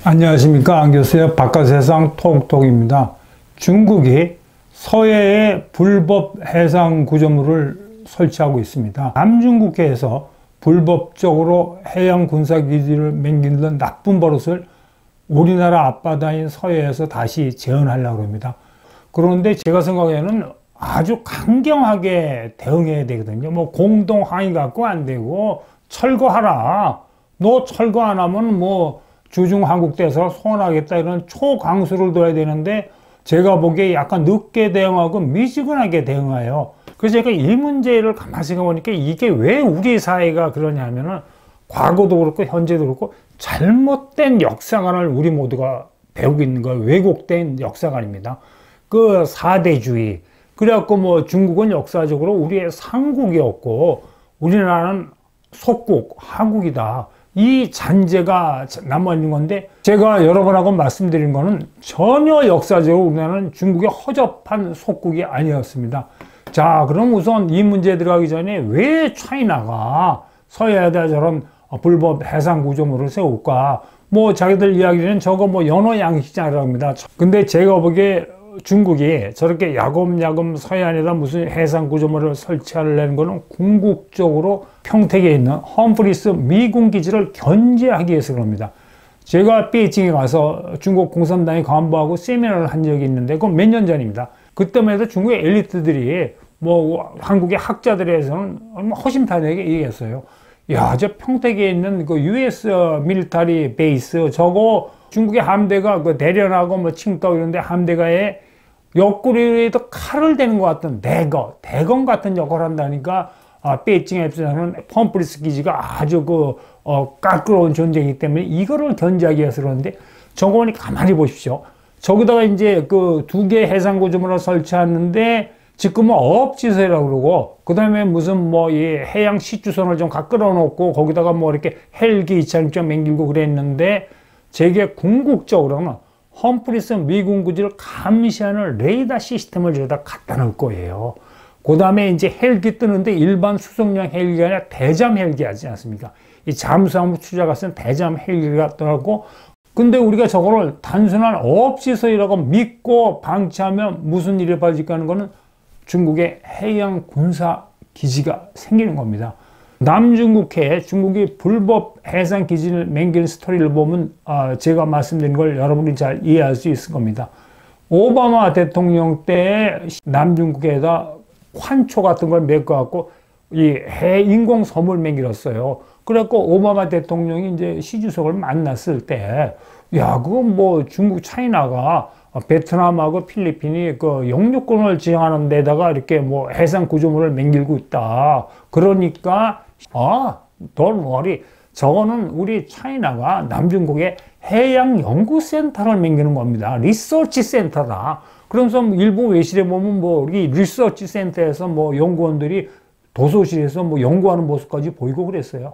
안녕하십니까. 안교수의 바깥세상 톡톡입니다. 중국이 서해에 불법 해상 구조물을 설치하고 있습니다. 남중국해에서 불법적으로 해양 군사기지를 맹기는 나쁜 버릇을 우리나라 앞바다인 서해에서 다시 재현하려고 합니다. 그런데 제가 생각에는 아주 강경하게 대응해야 되거든요. 뭐 공동 항의 갖고 안 되고 철거하라. 너 철거 안 하면 뭐 주중 한국대에서 소환하겠다 이런 초강수를 둬야 되는데 제가 보기에 약간 늦게 대응하고 미지근하게 대응해요. 그래서 제가 이 문제를 가만히 생각해보니까 이게 왜 우리 사회가 그러냐면은 과거도 그렇고 현재도 그렇고 잘못된 역사관을 우리 모두가 배우고 있는 거예요. 왜곡된 역사관입니다. 그 사대주의. 그래갖고 뭐 중국은 역사적으로 우리의 상국이었고 우리나라는 속국, 하국이다. 이 잔재가 남아있는 건데 제가 여러 번 하고 말씀드린 거는 전혀 역사적으로 우리나라는 중국의 허접한 속국이 아니었습니다. 자, 그럼 우선 이 문제에 들어가기 전에 왜 차이나가 서해에다 저런 불법 해상 구조물을 세울까? 뭐 자기들 이야기는 저거 뭐 연어 양식장이라고 합니다. 근데 제가 보기에 중국이 저렇게 야금야금 서해안에다 무슨 해상 구조물을 설치하려는 거는 궁극적으로 평택에 있는 험프리스 미군 기지를 견제하기 위해서 그럽니다. 제가 베이징에 가서 중국 공산당의 간부하고 세미나를 한 적이 있는데 그건 몇 년 전입니다. 그때만 해도 중국의 엘리트들이 뭐 한국의 학자들에서는 허심탄회하게 얘기했어요. 야, 저 평택에 있는 그 US 밀리터리 베이스 저거 중국의 함대가 그 대련하고 뭐 칭따오 이런데 함대가에 옆구리에도 칼을 대는 것 같은 대검 같은 역할을 한다니까 베이징에서는 펌프리스 기지가 아주 까끌어온 존재이기 때문에 이거를 견제하기 위해서 그러는데 저거니 가만히 보십시오. 저기다가 이제 그 두 개 해상 구조물을 설치하는데 지금은 어업지서라고 그러고 그 다음에 무슨 뭐 이 해양 시추선을 좀 끌어 놓고 거기다가 뭐 이렇게 헬기 2차를 맹길고 그랬는데 제게 궁극적으로는 험프리스 미군 기지를 감시하는 레이더 시스템을 저기다 갖다 놓을 거예요. 그 다음에 이제 헬기 뜨는데 일반 수송용 헬기가 아니라 대잠 헬기 하지 않습니까? 이 잠수함을 추적할 수 있는 대잠 헬기가 떠나고 근데 우리가 저거를 단순한 어업시설이라고 믿고 방치하면 무슨 일이 벌어질까 하는 거는 중국의 해양 군사 기지가 생기는 겁니다. 남중국해에 중국이 불법 해상 기지를 맹기는 스토리를 보면 제가 말씀드린 걸 여러분이 잘 이해할 수 있을 겁니다. 오바마 대통령 때 남중국해에다 환초 같은 걸 메꿔갖고 이 인공 섬을 맹길었어요. 그래갖고 오바마 대통령이 이제 시 주석을 만났을 때, 야, 그건 뭐 중국 차이나가 베트남하고 필리핀이 그 영유권을 지향하는 데다가 이렇게 뭐 해상 구조물을 맹길고 있다. 그러니까 don't worry. 저거는 우리 차이나가 남중국의 해양연구센터를 맹기는 겁니다. 리서치 센터다. 그러면서 일부 외신에 보면 뭐 우리 리서치 센터에서 뭐 연구원들이 도서실에서 뭐 연구하는 모습까지 보이고 그랬어요.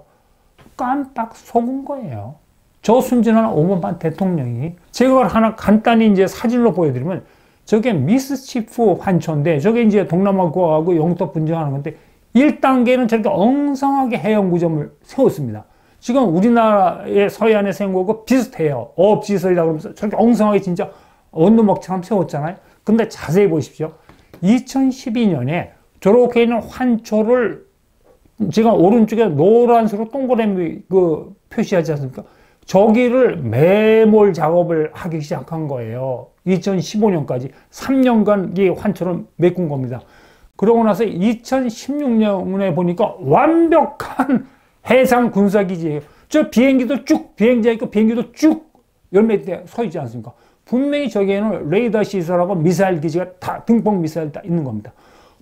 깜빡 속은 거예요. 저 순진한 오바마 대통령이 제가 하나 간단히 이제 사진으로 보여드리면 저게 미스치프 환초인데 저게 이제 동남아하고 영토 분쟁하는 건데 1단계는 저렇게 엉성하게 해양 구조물을 세웠습니다. 지금 우리나라의 서해안에 세운 거고 비슷해요. 어업지설이라고 그러면서 저렇게 엉성하게 진짜 원룸목처럼 세웠잖아요. 근데 자세히 보십시오. 2012년에 저렇게 있는 환초를 제가 오른쪽에 노란색으로 동그라미 표시하지 않습니까? 저기를 매몰 작업을 하기 시작한 거예요. 2015년까지 3년간 이 환초를 메꾼 겁니다. 그러고 나서 2016년에 보니까 완벽한 해상 군사기지예요. 저 비행기도 쭉 비행자 있고 비행기도 쭉 열몇 대 서 있지 않습니까? 분명히 저기에는 레이더 시설하고 미사일 기지가 다 등폭 미사일 다 있는 겁니다.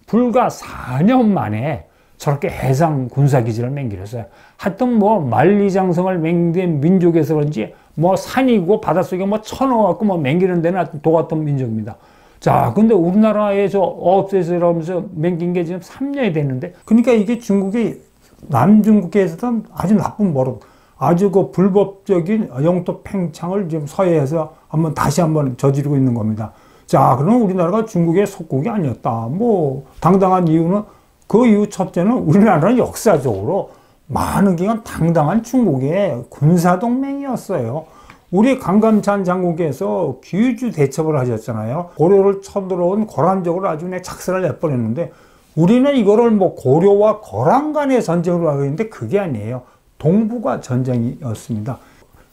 불과 4년 만에 저렇게 해상 군사기지를 맹기렸어요. 하여튼 뭐 만리장성을 맹된 민족에서 그런지 뭐 산이고 바닷속에 뭐 쳐넣어갖고 뭐 맹기는 데는 하여튼 도 같은 민족입니다. 자, 근데 우리나라의 저 어업시설하면서 맹긴 게 지금 3년이 됐는데 그러니까 이게 중국이 남중국해에서는 아주 나쁜 버릇 아주 그 불법적인 영토 팽창을 지금 서해에서 다시 한번 저지르고 있는 겁니다. 자, 그럼 우리나라가 중국의 속국이 아니었다. 뭐 당당한 이유는 그 이유 첫째는 우리나라는 역사적으로 많은 기간 당당한 중국의 군사동맹이었어요. 우리 강감찬 장군께서 귀주 대첩을 하셨잖아요. 고려를 쳐들어온 거란족을 아주 그냥 착살을 내버렸는데, 우리는 이거를 뭐 고려와 거란 간의 전쟁으로 하고 있는데 그게 아니에요. 동북아 전쟁이었습니다.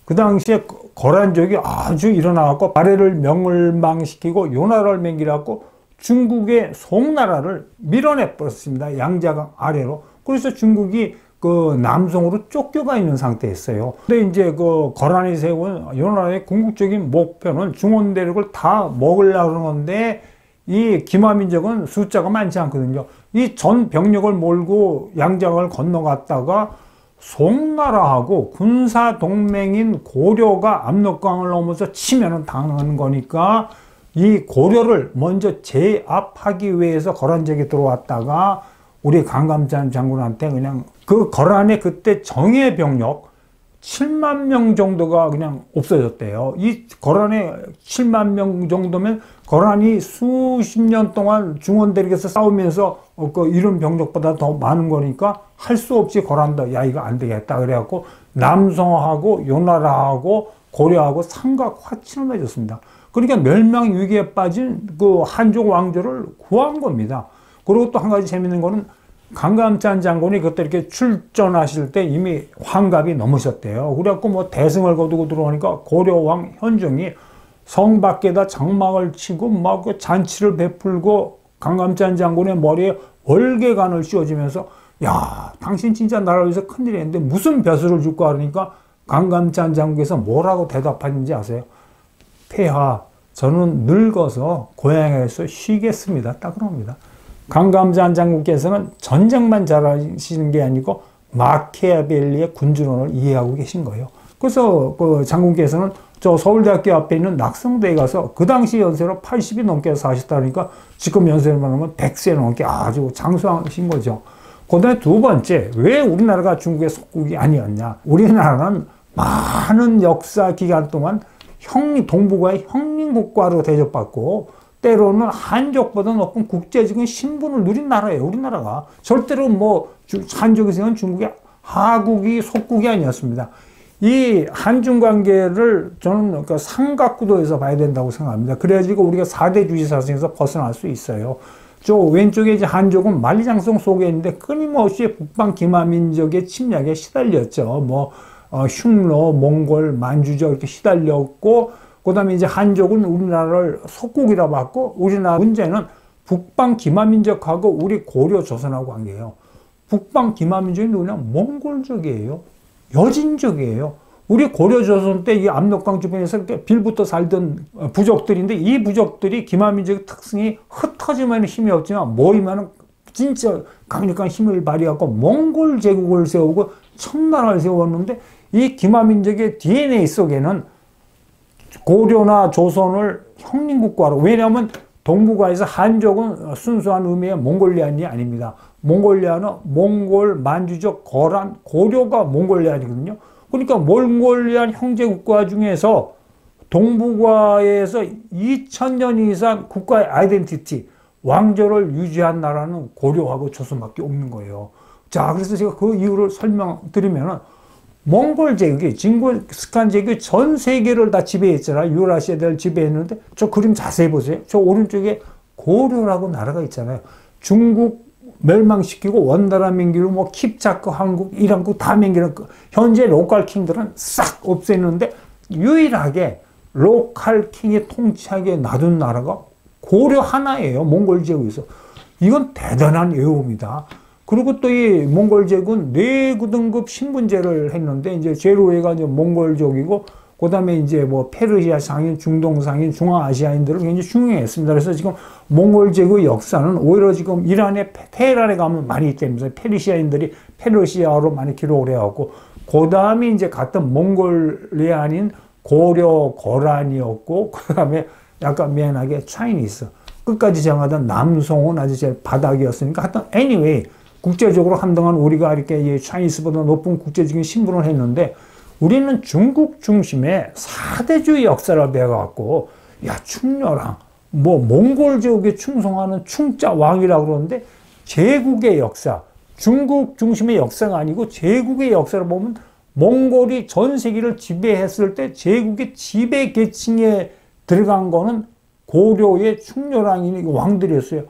그 당시에 거란족이 아주 일어나갖고 아래를 멸망시키고 요나라를 맹기라고 중국의 송나라를 밀어내 버렸습니다. 양자강 아래로. 그래서 중국이 그 남송으로 쫓겨가 있는 상태였어요. 근데 이제 그 거란이 세운 요나라의 궁극적인 목표는 중원 대륙을 다 먹으려고 하는 건데, 이 기마민족은 숫자가 많지 않거든요. 이 전 병력을 몰고 양자강을 건너갔다가 송나라하고 군사 동맹인 고려가 압록강을 넘어서 치면은 당하는 거니까, 이 고려를 먼저 제압하기 위해서 거란족이 들어왔다가 우리 강감찬 장군한테 그냥 그 거란의 그때 정예 병력 7만 명 정도가 그냥 없어졌대요. 이 거란의 7만 명 정도면 거란이 수십 년 동안 중원 대륙에서 싸우면서 그 이룬 병력보다 더 많은 거니까 할 수 없이 거란다. 야, 이거 안 되겠다. 그래갖고 남성하고 요나라하고 고려하고 삼각 화친을 맺었습니다. 그러니까 멸망 위기에 빠진 그 한족 왕조를 구한 겁니다. 그리고 또 한 가지 재밌는 거는 강감찬 장군이 그때 이렇게 출전하실 때 이미 환갑이 넘으셨대요. 그래갖고 뭐 대승을 거두고 들어오니까 고려왕 현종이 성 밖에다 장막을 치고 막 그 잔치를 베풀고 강감찬 장군의 머리에 월계관을 씌워주면서, 야, 당신 진짜 나라를 위해서 큰일 했는데 무슨 벼슬을 줄까 하니까 강감찬 장군께서 뭐라고 대답하는지 아세요? 폐하, 저는 늙어서 고향에서 쉬겠습니다. 딱 그럽니다. 강감찬 장군께서는 전쟁만 잘하시는 게 아니고 마키아벨리의 군주론을 이해하고 계신 거예요. 그래서 그 장군께서는 저 서울대학교 앞에 있는 낙성대에 가서 그 당시 연세로 80이 넘게 사셨다니까 지금 연세로만 하면 100세 넘게 아주 장수하신 거죠. 그 다음에 두 번째, 왜 우리나라가 중국의 속국이 아니었냐. 우리나라는 많은 역사 기간 동안 동북아의 형님국가로 대접받고 때로는 한족보다 높은 국제적인 신분을 누린 나라예요. 우리나라가 절대로 뭐 한족에서는 중국의 하국이 속국이 아니었습니다. 이 한중 관계를 저는 그 삼각구도에서 봐야 된다고 생각합니다. 그래야지고 우리가 4대 주의 사상에서 벗어날 수 있어요. 저 왼쪽에 이제 한족은 만리장성 속에 있는데 끊임없이 북방 기마민족의 침략에 시달렸죠. 뭐 흉노, 몽골, 만주족 이렇게 시달렸고, 그 다음에 이제 한족은 우리나라를 속국이라 봤고, 우리나라 문제는 북방 기마민족하고 우리 고려 조선하고 관계예요. 북방 기마민족이 누구냐? 몽골족이에요. 여진족이에요. 우리 고려 조선 때 이 압록강 주변에서 빌붙어 살던 부족들인데, 이 부족들이 기마민족의 특성이 흩어지면 힘이 없지만 모이면 진짜 강력한 힘을 발휘하고 몽골 제국을 세우고 청나라를 세웠는데, 이 기마민족의 DNA 속에는 고려나 조선을 형님국가로, 왜냐하면 동북아에서 한족은 순수한 의미의 몽골리안이 아닙니다. 몽골리안은 몽골, 만주족, 거란, 고려가 몽골리안이거든요. 그러니까 몽골리안 형제국가 중에서 동북아에서 2000년 이상 국가의 아이덴티티, 왕조를 유지한 나라는 고려하고 조선밖에 없는 거예요. 자, 그래서 제가 그 이유를 설명드리면은, 몽골 제국이, 징기스칸 제국이 전 세계를 다 지배했잖아요. 유라시아를 지배했는데, 저 그림 자세히 보세요. 저 오른쪽에 고려라고 나라가 있잖아요. 중국 멸망시키고 원나라 맹기로 뭐 킵차크, 한국, 이란국 다 맹기는 현재 로컬 킹들은 싹 없앴는데, 유일하게 로컬 킹이 통치하게 놔둔 나라가 고려 하나예요. 몽골 제국에서. 이건 대단한 예우입니다. 그리고 또 이 몽골 제국은 4등급 신분제를 했는데, 이제 제일 위가 이제 몽골족이고, 그 다음에 이제 뭐 페르시아 상인, 중동 상인, 중앙아시아인들을 굉장히 중요했습니다. 그래서 지금 몽골 제국의 역사는 오히려 지금 이란의 테헤란에 가면 많이 있답니다. 페르시아인들이 페르시아어로 많이 기록을 해왔고, 그 다음에 이제 같은 몽골리안인 고려, 거란이었고, 그 다음에 약간 미안하게 차이니스. 끝까지 정하던 남송은 아주 제일 바닥이었으니까, 하여튼 anyway, 국제적으로 한동안 우리가 이렇게 차이니스보다 높은 국제적인 신분을 했는데, 우리는 중국 중심의 4대주의 역사를 배워갖고, 야, 충렬왕, 뭐 몽골 제국에 충성하는 충자 왕이라고 그러는데, 제국의 역사, 중국 중심의 역사가 아니고 제국의 역사를 보면 몽골이 전 세계를 지배했을 때 제국의 지배 계층에 들어간 거는 고려의 충렬왕이 왕들이었어요.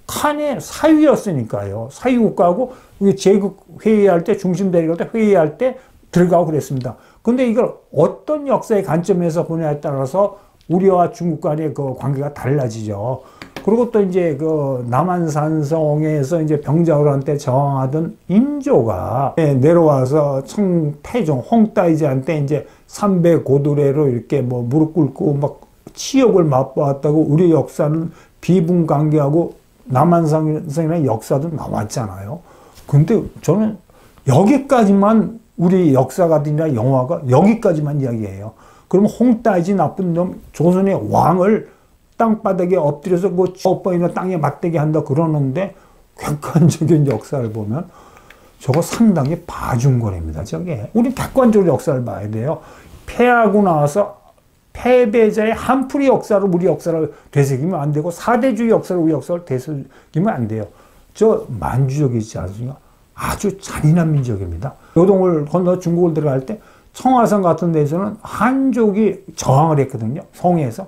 칸의 사위였으니까요. 사위국가하고 제국 회의할 때, 중심 대립할 때 회의할 때 들어가고 그랬습니다. 근데 이걸 어떤 역사의 관점에서 보냐에 따라서 우리와 중국 간의 그 관계가 달라지죠. 그리고 또 이제 그 남한산성에서 이제 병자호란때 저항하던 인조가 내려와서 청태종 홍따이지한테 이제 삼배고도례로 이렇게 뭐 무릎 꿇고 막 치욕을 맛보았다고 우리 역사는 비분관계하고 남한산성이라는 역사도 나왔잖아요. 근데 저는 여기까지만 우리 역사가 아니라 영화가 여기까지만 이야기해요. 그러면 홍따이지 나쁜 놈 조선의 왕을 땅바닥에 엎드려서 뭐 뻔뻔이나 땅에 맞대게 한다 그러는데 객관적인 역사를 보면 저거 상당히 봐준거리입니다. 저게 우리 객관적으로 역사를 봐야 돼요. 패하고 나와서 패배자의 한풀이 역사로 우리 역사를 되새기면 안 되고 사대주의 역사로 우리 역사를 되새기면 안 돼요. 저 만주족이 있지 않습니까? 아주 잔인한 민족입니다. 요동을 건너 중국을 들어갈 때 청화성 같은 데서는 한족이 저항을 했거든요. 성에서.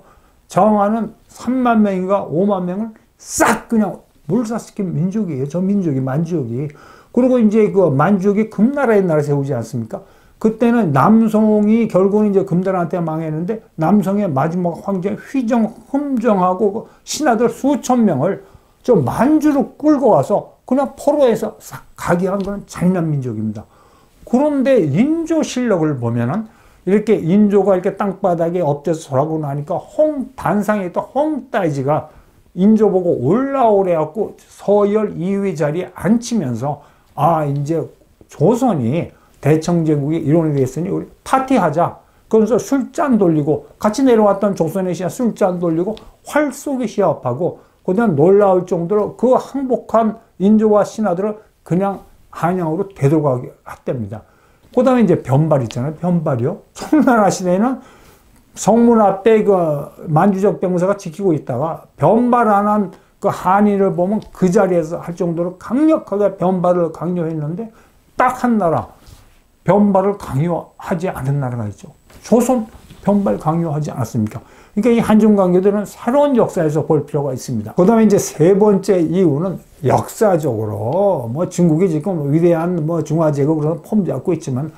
저항하는 3만 명인가 5만 명을 싹 그냥 몰살시킨 민족이에요. 저 민족이, 만주족이. 그리고 이제 그 만주족이 금나라의 나라 세우지 않습니까? 그때는 남송이 결국은 이제 금나라한테 망했는데 남송의 마지막 황제 휘정, 흠정하고 신하들 수천 명을 저 만주로 끌고 와서 그냥 포로에서 싹 가게 한 건 잔인한 민족입니다. 그런데 인조 실력을 보면은 이렇게 인조가 이렇게 땅바닥에 엎드려서 절하고 나니까 단상에 있던 홍따이지가 인조 보고 올라오래 갖고 서열 2위 자리에 앉히면서 아, 이제 조선이 대청제국의 일원이 됐으니 우리 파티하자. 그러면서 술잔 돌리고 같이 내려왔던 조선의 신하 술잔 돌리고 활 쏘기 시합하고 그다음 놀라울 정도로 그 항복한 인조와 신하들을 그냥 한양으로 되돌아가게 했답니다. 그 다음에 이제 변발 있잖아요. 변발이요. 청나라 시대에는 성문 앞에 그 만주적 병사가 지키고 있다가 변발 안 한 그 한인을 보면 그 자리에서 할 정도로 강력하게 변발을 강요했는데 딱 한 나라 변발을 강요하지 않은 나라가 있죠. 조선 변발 강요하지 않았습니까? 그러니까 이 한중 관계들은 새로운 역사에서 볼 필요가 있습니다. 그 다음에 이제 세 번째 이유는 역사적으로 뭐 중국이 지금 위대한 뭐 중화제국으로 폼 잡고 있지만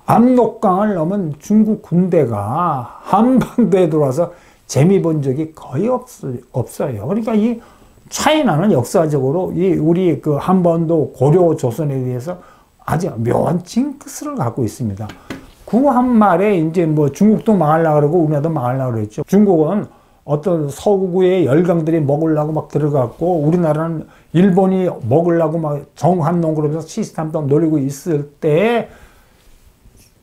압록강을 넘은 중국 군대가 한반도에 들어와서 재미 본 적이 거의 없어요. 그러니까 이 차이나는 역사적으로 이 우리 그 한반도 고려 조선에 대해서 아주 묘한 징크스를 갖고 있습니다. 그 한 말에 이제 뭐 중국도 망하려고 그러고 우리나라도 망하려고 그랬죠. 중국은 어떤 서구의 열강들이 먹으려고 막 들어갔고 우리나라는 일본이 먹으려고 막 정한농 그러면서 시스템도 노리고 있을 때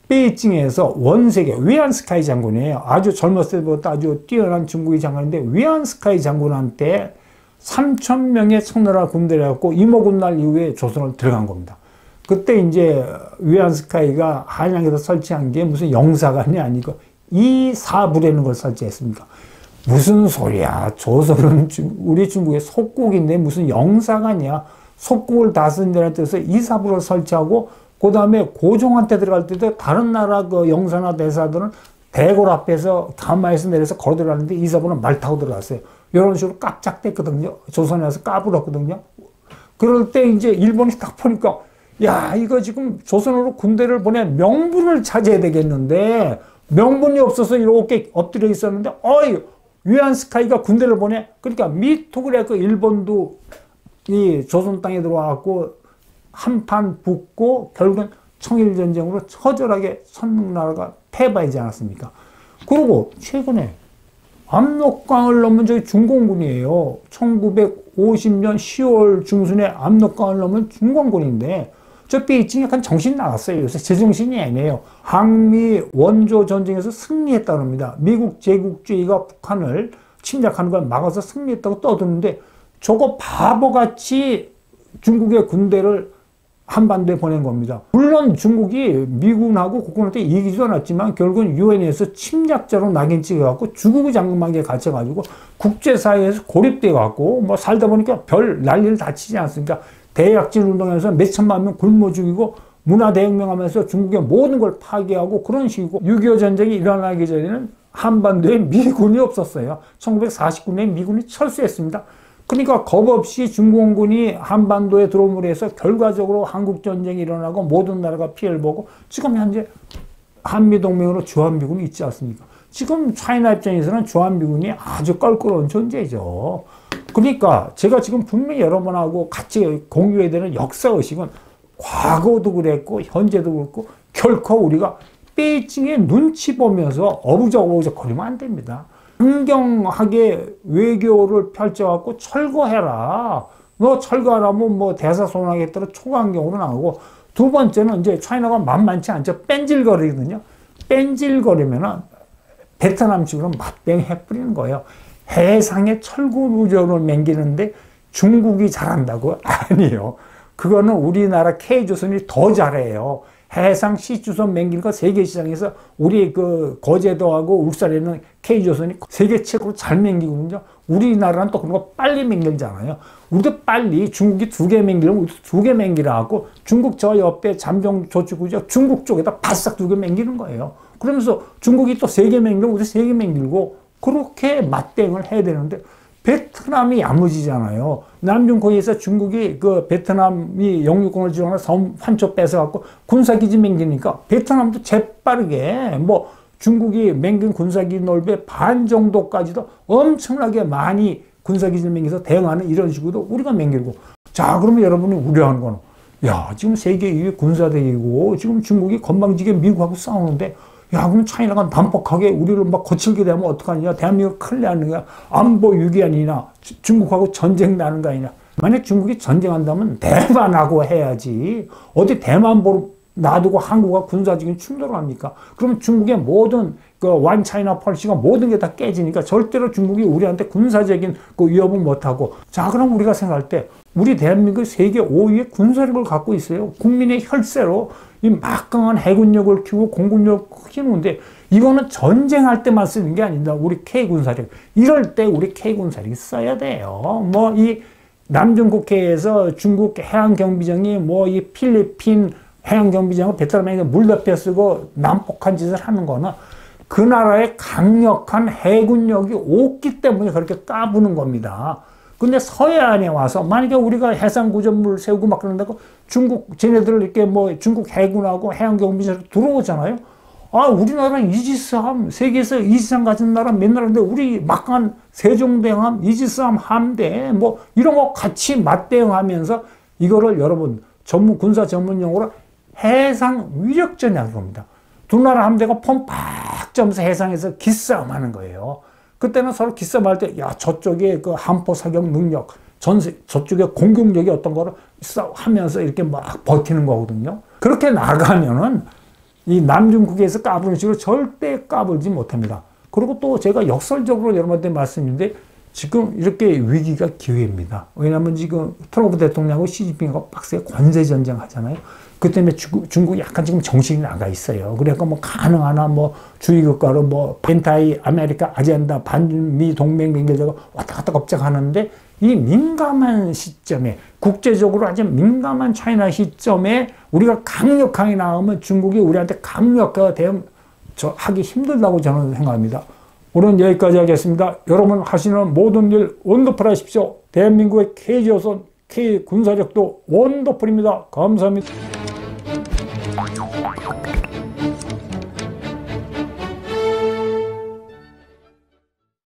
베이징에서 원세계 위안스카이 장군이에요. 아주 젊었을 때부터 아주 뛰어난 중국의 장군인데 위안스카이 장군한테 3,000명의 청나라 군대를 갖고 임오군날 이후에 조선을 들어간 겁니다. 그때 이제 위안스카이가 한양에서 설치한 게 무슨 영사관이 아니고 이사부라는 걸 설치했습니까? 무슨 소리야. 조선은 우리 중국의 속국인데 무슨 영사관이야. 속국을 다스린다는 뜻에서 이사부를 설치하고 그 다음에 고종한테 들어갈 때도 다른 나라 그 영사나 대사들은 대궐 앞에서 가마에서 내려서 걸어 들어가는데 이사부는 말 타고 들어갔어요. 이런 식으로 깜짝댔거든요. 조선에 와서 까불었거든요. 그럴 때 이제 일본이 딱 보니까 야, 이거 지금 조선으로 군대를 보내 명분을 찾아야 되겠는데 명분이 없어서 이렇게 엎드려 있었는데 어이 위안스카이가 군대를 보내. 그러니까 미토그레 그 일본도 이 조선 땅에 들어와갖고 한판 붙고 결국은 청일전쟁으로 처절하게 선나라가 패배하지 않았습니까? 그리고 최근에 압록강을 넘은 저기 중공군이에요. 1950년 10월 중순에 압록강을 넘은 중공군인데 저 베이징이 약간 정신 나갔어요. 요새 제정신이 아니에요. 항미 원조 전쟁에서 승리했다고 합니다. 미국 제국주의가 북한을 침략하는 걸 막아서 승리했다고 떠드는데 저거 바보같이 중국의 군대를 한반도에 보낸 겁니다. 물론 중국이 미군하고 국군한테 이기지도 않았지만 결국은 유엔에서 침략자로 낙인 찍어갖고 주국의 장막에 갇혀가지고 국제사회에서 고립돼갖고 뭐 살다 보니까 별 난리를 다 치지 않습니까? 대약질 운동에서 몇 천만 명 굶어 죽이고 문화 대혁명하면서 중국의 모든 걸 파괴하고 그런 식이고 6.25 전쟁이 일어나기 전에는 한반도에 미군이 없었어요. 1949년에 미군이 철수했습니다. 그러니까 겁없이 중공군이 한반도에 들어옴으로 해서 결과적으로 한국전쟁이 일어나고 모든 나라가 피해를 보고 지금 현재 한미동맹으로 주한미군이 있지 않습니까? 지금 차이나 입장에서는 주한미군이 아주 껄끄러운 존재죠. 그러니까 제가 지금 분명히 여러분하고 같이 공유해야 되는 역사의식은 과거도 그랬고 현재도 그렇고 결코 우리가 베이징의 눈치 보면서 어부적어부적 거리면 안 됩니다. 강경하게 외교를 펼쳐갖고 철거해라. 너 철거하라면 뭐 대사손하겠다고 초강경으로 나오고 두 번째는 이제 차이나가 만만치 않죠. 뺀질거리거든요. 뺀질거리면은 베트남식으로 맞뱅해 뿌리는 거예요. 해상의 철구부조를 맹기는데 중국이 잘한다고? 아니에요. 그거는 우리나라 K조선이 더 잘해요. 해상 C조선 맹기는 거 세계 시장에서 우리 그 거제도하고 울산에는 K조선이 세계 최고로 잘 맹기거든요. 우리나라는 또 그런 거 빨리 맹기잖아요. 우리도 빨리 중국이 2개 맹기려면 우리도 2개 맹기라 하고 중국 저 옆에 잠정 조치구죠. 중국 쪽에다 바싹 2개 맹기는 거예요. 그러면서 중국이 또 3개 맹기려면 우리도 3개 맹기고 그렇게 맞대응을 해야 되는데 베트남이 야무지잖아요. 남중코리아에서 중국이 그 베트남이 영유권을 지정하는 섬 환초 뺏어갖고 군사기지 맹기니까 베트남도 재빠르게 뭐 중국이 맹긴 군사기지 넓이의 반 정도까지도 엄청나게 많이 군사기지를 맹겨서 대응하는 이런 식으로 우리가 맹기고. 자, 그러면 여러분이 우려하는 거는 야, 지금 세계 2위 군사대국이고 지금 중국이 건방지게 미국하고 싸우는데 야, 그럼 차이나가 난폭하게 우리를 막 거칠게 되면 어떡하냐? 대한민국 큰일 나는 거야. 안보 위기 아니냐? 중국하고 전쟁 나는 거 아니냐? 만약 중국이 전쟁한다면 대만하고 해야지. 어디 대만 놔두고 한국과 군사적인 충돌을 합니까? 그러면 중국의 모든 그 원 차이나 펄시가 모든 게 다 깨지니까 절대로 중국이 우리한테 군사적인 그 위협은 못하고. 자, 그럼 우리가 생각할 때 우리 대한민국 세계 5위의 군사력을 갖고 있어요. 국민의 혈세로 이 막강한 해군력을 키우고 공군력을 키우는데 이거는 전쟁할 때만 쓰는 게 아니다. 우리 K군사력. 이럴 때 우리 K군사력이 써야 돼요. 뭐 이 남중국해에서 중국 해양경비정이 뭐 이 필리핀 해양경비정을 베트남에게 물덮여 쓰고 난폭한 짓을 하는 거는 그 나라의 강력한 해군력이 없기 때문에 그렇게 까부는 겁니다. 근데 서해안에 와서 만약에 우리가 해상구조물을 세우고 막 그런다고 중국 쟤네들 이렇게 뭐 중국 해군하고 해양경비정이 들어오잖아요. 아, 우리나라는 이지스함, 세계에서 이지스함 가진 나라 몇 나라인데 우리 막강한 세종대왕함, 이지스함 함대 뭐 이런 거 같이 맞대응하면서 이거를 여러분 군사 전문 용어로 해상 위력전이라는 겁니다. 두 나라 함대가 폼팍 점서 해상에서 기싸움 하는 거예요. 그때는 서로 기싸움할 때, 야, 저쪽에 그 함포 사격 능력, 저쪽에 공격력이 어떤 거를 하면서 이렇게 막 버티는 거거든요. 그렇게 나가면은 이 남중국해에서 까부는 식으로 절대 까불지 못합니다. 그리고 또 제가 역설적으로 여러분한테 말씀드리는데 지금 이렇게 위기가 기회입니다. 왜냐하면 지금 트럼프 대통령하고 시진핑하고 빡세게 권세전쟁 하잖아요. 그 때문에 중국이 약간 지금 정신이 나가 있어요. 그러니까 뭐 가능하나 뭐 주의국가로 뭐 펜타이 아메리카 아젠다 반미 동맹 맹결자가 왔다 갔다 겁작하는데 이 민감한 시점에 국제적으로 아주 민감한 차이나 시점에 우리가 강력하게 나오면 중국이 우리한테 강력하게 대응 하기 힘들다고 저는 생각합니다. 오늘은 여기까지 하겠습니다. 여러분 하시는 모든 일 원더풀 하십시오. 대한민국의 K조선 K군사력도 원더풀입니다. 감사합니다.